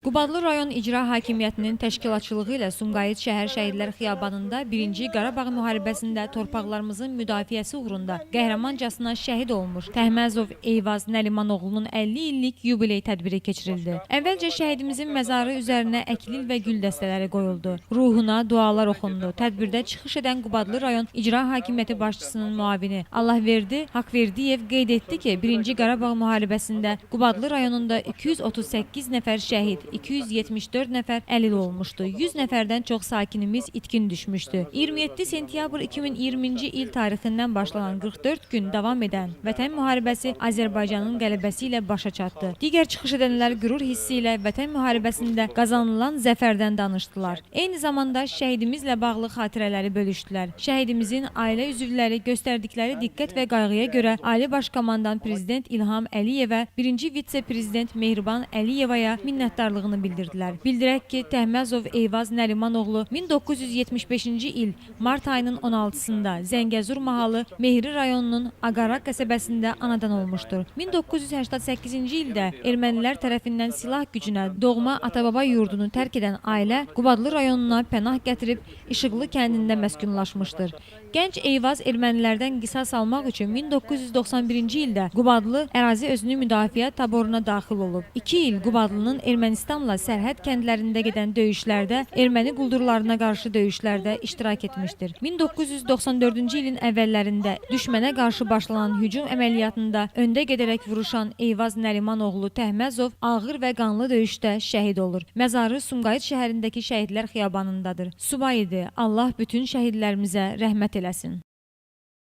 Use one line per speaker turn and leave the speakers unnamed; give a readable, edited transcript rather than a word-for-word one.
Qubadlı rayon İcra Hakimiyyətinin təşkilatçılığı ilə Sumqayıt şəhər Şəhidlər Xiyabanında 1-ci Qarabağ müharibəsində torpaqlarımızın müdafiəsi uğrunda qəhrəmancasına şəhid olmuş Təhməzov Eyvaz Nəlimanoğlunun 50 illik yubiley tədbiri keçirildi. Əvvəlcə şəhidimizin məzarı üzərinə əklil və gül dəstələri qoyuldu. Ruhuna dualar oxundu. Tədbirdə çıxış edən Qubadlı rayon İcra Hakimiyyəti başçısının müavini Allahverdi Haqverdiyev qeyd etdi ki, 1-ci Qarabağ müharibəsində Qubadlı rayonunda 238 nəfər şəhid, 274 nəfər əlil olmuşdu. 100 nəfərdən çox sakinimiz itkin düşmüşdü. 27 sentyabr 2020-ci il tarixindən başlanan 44 gün davam edən Vətən müharibəsi Azərbaycanın qələbəsi ilə başa çatdı. Digər çıxış edənlər qürur hissi ilə Vətən müharibəsində qazanılan zəfərdən danışdılar. Eyni zamanda şəhidimizlə bağlı xatirələri bölüşdülər. Şəhidimizin ailə üzvləri göstərdikləri diqqət və qayğıya görə Ali Baş Komandan Prezident İlham Əliyevə, 1-ci vitse-prezident Mehriban Əliyevaya minnətdarlığını bildirdilər. Bildirək ki, Təhməzov Eyvaz Nəlimanoğlu 1975-ci il mart ayının 16-sında Zəngəzur mahalı Mehri rayonunun Aqaraq qəsəbəsində anadan olmuşdur. 1988-ci ildə ermənilər tərəfindən silah gücünə doğma ata-baba yurdunu tərk edən ailə Qubadlı rayonuna pənah gətirib İşıqlı kəndində məskunlaşmışdır. Gənc Eyvaz ermənilərdən qisas almaq üçün 1991-ci ildə Qubadlı ərazi özünü müdafiə taboruna daxil olub. 2 il Qubadlının Ermənistanla sərhəd kəndlərində gedən döyüşlərdə, erməni quldurlarına qarşı döyüşlərdə iştirak etmişdir. 1994-cü ilin əvvəllərində düşmənə qarşı başlanan hücum əməliyyatında öndə gedərək vuruşan Eyvaz Nəlimanoğlu Təhməzov ağır və qanlı döyüşdə şəhid olur. Məzarı Sumqayıt şəhərindəki Şəhidlər Xiyabanındadır. Subay idi. Allah bütün şəhidlərimizə rəhmət eləsin.